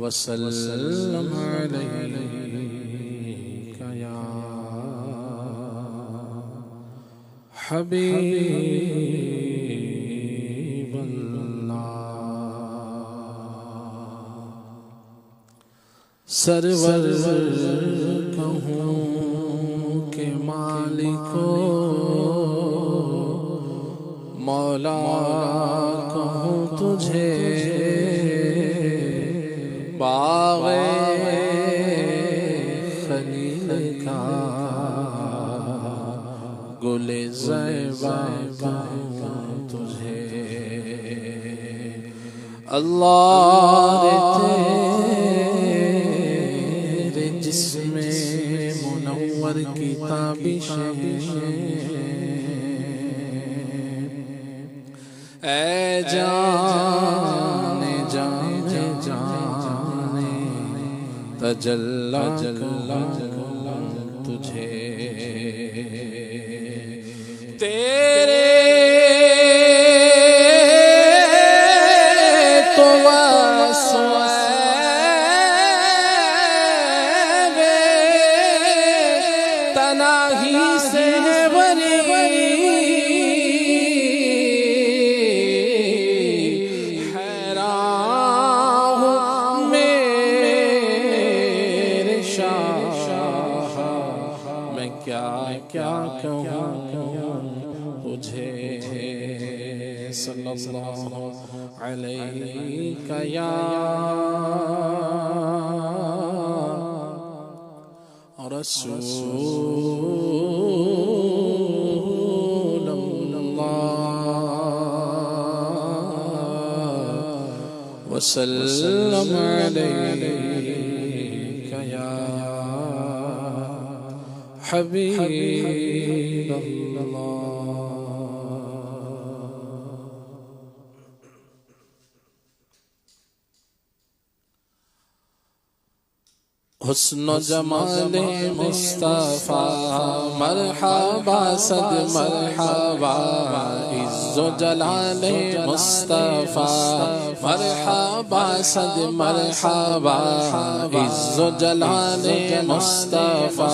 وسلم علیک یا حبیب اللہ۔ سرور کہوں کہ مالکو، مولا کہوں تجھے، باغ خلیل کا گل زیبا کہوں تجھے، اللہ تیرے جسم منور کی تابشیں، اے جانے جانے جانے تجلی تجھے، تیرے تو تنہی سے بری کیا کہوں تجھے، صلی اللہ علیہ یا رسول اللہ، وسلم علیک یا حبیب اللہ۔ حسن و جمال مصطفیٰ مرحبا صد مرحبا، عز و جلال مصطفیٰ مرحبا صد مرحبا، عز و جلال مصطفیٰ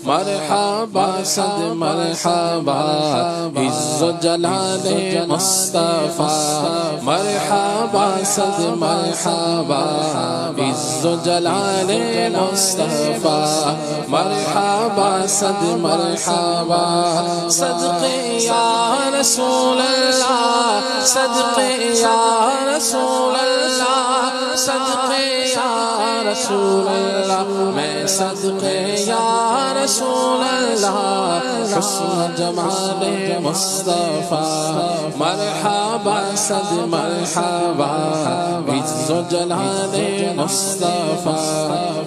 مرحبا صد مرحبا، عز و جلال مصطفیٰ مرحبا صد مرحبا، عز و جلال مصطفیٰ مرحبا صد مرحبا، صدقے یا رسول اللہ، صدقے یا رسول اللہ، صدقے یا رسول اللہ، میں صدقے یا رسول اللہ، حسن جمال مصطفیٰ مرحبا صد مرحبا، عز و جلال مصطفیٰ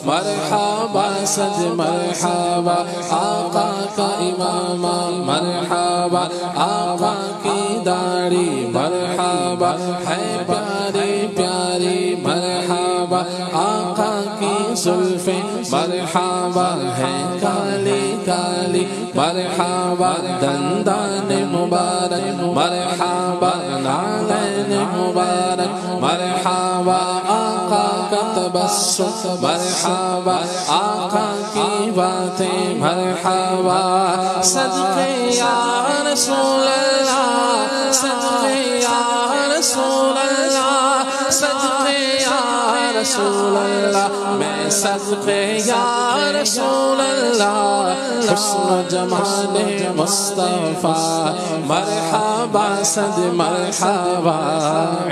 مرحبا صد مرحبا، آقا کا امامہ مرحبا، آقا کی داڑھی مرحبا، ہے پیاری پیاری مرحبا، آقا کی زلفیں مرحبا، ہے کالی کالی مرحبا، دندان مبارک مرحبا، نالین مبارک مرحبا، آقا کا تبسم مرحبا، آقا کی باتیں مرحبا، صدقے یا رسول اللہ، صدقے یا رسول اللہ، صدقے یا رسول اللہ، میں صدقے یا رسول اللہ، حسن و جمال مصطفیٰ مرحبا صد مرحبا،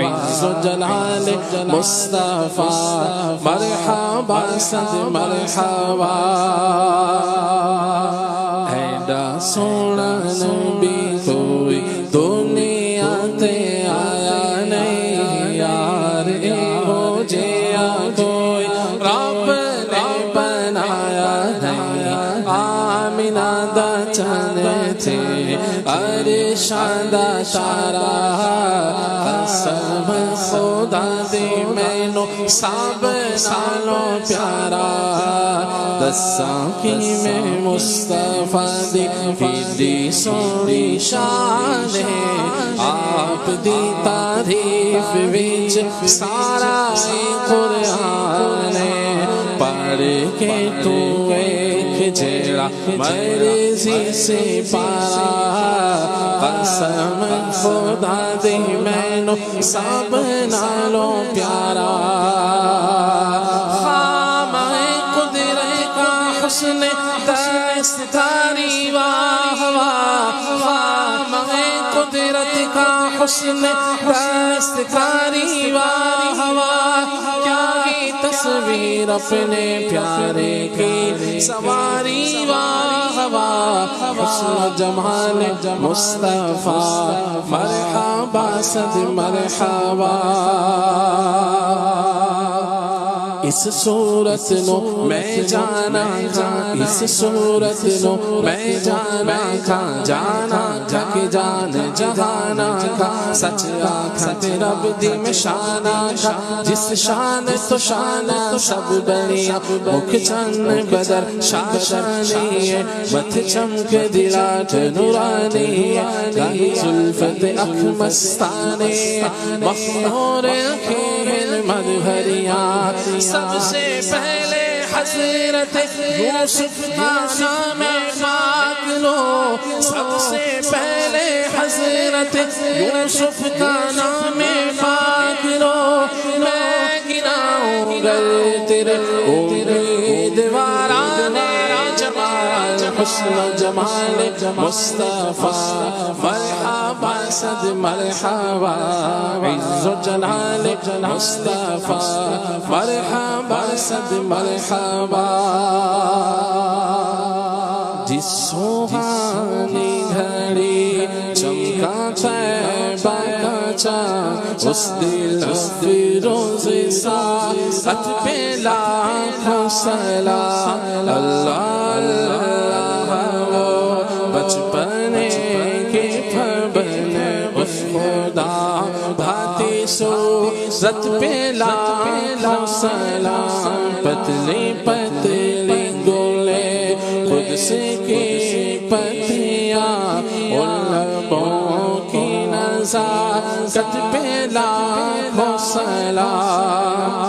عز و جلال مصطفیٰ مرحبا صد مرحبا، ایڈا سونا نبی کوئی دنیا تے آیا نہیں یار، ہو جیا کوئی رب نے بنایا نہیں، آمینہ دا چاند تھے عرشاں دا تارا، قسم خدا دی مینوں سب نالوں پیارا دساں کی میں مصطفیٰ دی ایڈی سونی شان ہے آپ دی تعریف وچ سارا قرآن ہے پڑھ کے تو ایک جیڑا مرضی سے پارا قسم خدا دی مینوں سب نالوں پیارا حسن دستکاری واہ واہ خامہ قدرت کا حسن دستکاری واہ واہ کیا ہی تصویر اپنے پیارے کی سواری واہ واہ حسن و جمال مصطفیٰ مرحبا صد مرحبا اس صورت نو میں جانا تھا اس صورت نو میں جانا تھا جانا تھا کہ جان جہانا تھا سچ آنکھا رب دی میں شانا تھا جس شان تو شانا سب بڑیا مکھ چن بدر شاشانی ہے متھ چمک دلاٹ نورانی گاہی زلفت اکھ مستانی مخمور اکھین مدھریاں سب سے پہلے حضرت یوسف کا نام پاک لو سب سے پہلے حضرت یوسف کا نام پاک لو میں گناؤں گر تیرے امیدواران جمال حسن و جمال مصطفیٰ مرحبا صد مرحبا عز و جلال مصطفیٰ مرحبا صد مرحبا جس سوہانی گھڑی چمکا طیبہ کا چاند اس دل فیروز ساعت پہ لاکھوں سلام اللہ اللہ وہ بچپنے کی پھبن اس خدا بھاتی صورت پہ لاکھوں سلام پتلی پتلی گولے قدس کی پتیاں ان لبوں کی نزاکت پہ لاکھوں سلام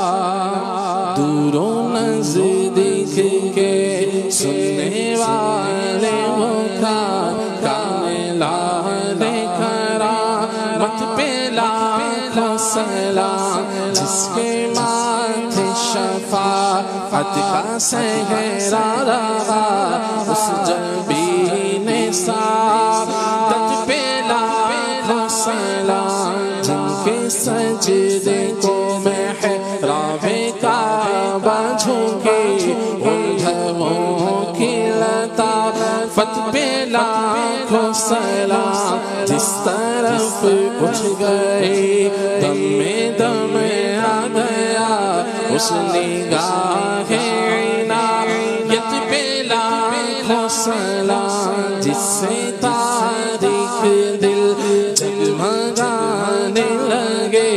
دور و نزدیک کے سننے والے وہ کاملان کرامت پہ لاکھوں سلام جس کے ماتھے شفاعت کا سہرا رہا اس جبین سعادت پہ لاکھوں سلام جن کے سجدے کو محراب کعبہ جھکے ان دھووں کی لطافت پہ لاکھوں سلام جس طرف اٹھ گئی دم میں دم آ گیا اس نگاہ عنایت پہ لاکھوں سلام جس سے تاریخ دل جگمگانے لگے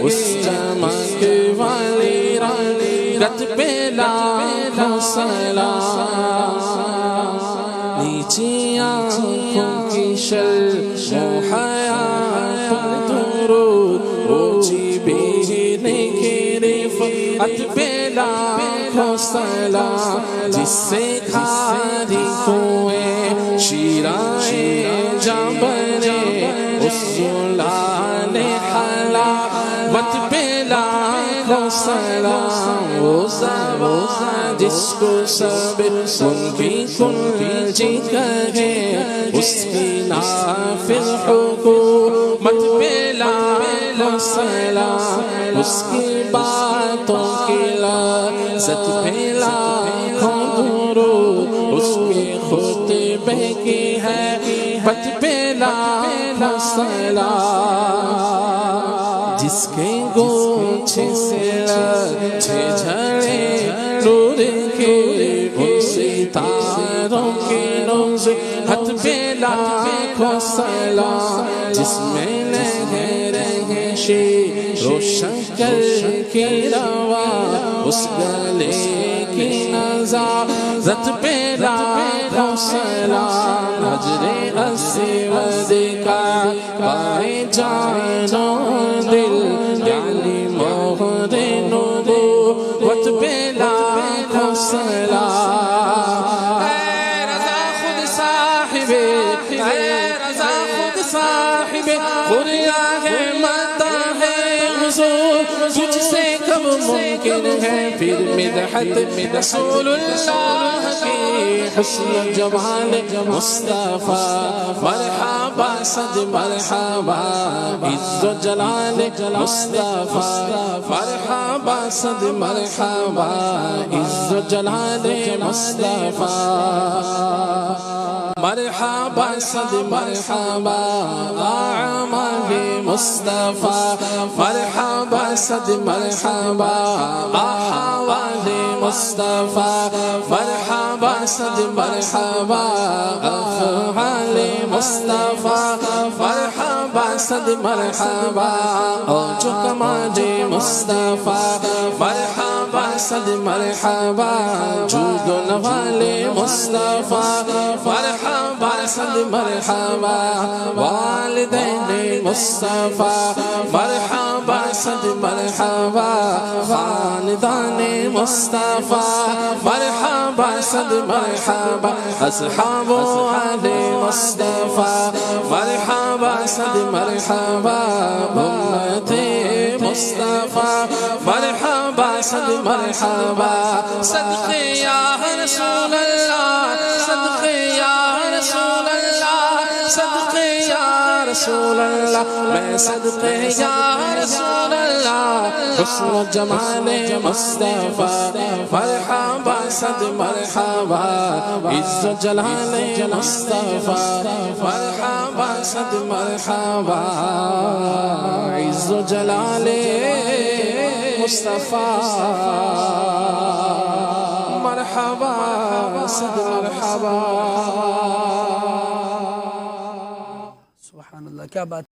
اس چمک والی رات پہ لاکھوں سلام نیچی آنکھوں کی شرم و حیا پر درود اونچی بینے کی رفعت پہ لاکھوں سلام جس سے کھاری کنویں شیرائے جاں بنے اس زلال حلاوت پہ لاکھوں سلام وہ زبان جس کو سب ان کی کنجی کہے اس کی نافذ حکومت پہ لاکھوں سلام اس کی باتوں کی لذت پہ لاکھوں درود اس کے خطبے کی ہے بت پہ لاکھوں سلام جس کے گوچھے سے لچھے جھڑے نور کے ان ستاروں کے نظرت پہ لاکھوں سلام جس میں لہریں نوشی روشن کر کے روا اس گلے کی نظارت پہ لاکھوں سلام حجر اسود کا پائے جانو دل یعنی مہر نبوت پہ لاکھوں سلام اے رضا خود صاحب اے رضا خود صاحب خوریا ہے متا ہے حضور تجھ سے کب ممکن ہے پھر مدحت رسول اللہ کی حسن جمال مصطفیٰ مرحبا صد مرحبا عز و جلال مصطفیٰ مرحبا صد مرحبا عز و جلال مصطفیٰ مرحبا صد مرحبا اعمال مصطفیٰ مرحبا صد مرحبا احوال مصطفیٰ مرحبا صد مرحبا افعال مصطفیٰ مرحبا صد مرحبا اوج و کمال مصطفیٰ مرحبا صد مرحبا جود و نوال مصطفیٰ مرحبا صد مرحبا والدین مصطفیٰ مرحبا صد مرحبا خاندان مصطفیٰ مرحبا صد مرحبا اصحاب آل مصطفیٰ مرحبا صد مرحبا امت مصطفیٰ مرحبا صد مرحبا صدقے یا رسول اللہ صدقے یا رسول اللہ صدقے یا رسول اللہ میں صدقے یا رسول اللہ حسن و جمال مصطفیٰ مرحبا صد مرحبا عز و جلال مصطفیٰ مرحبا صد مرحبا عز و جلال مصطفیٰ مرحبا صد مرحبا. سبحان اللہ، کیا بات.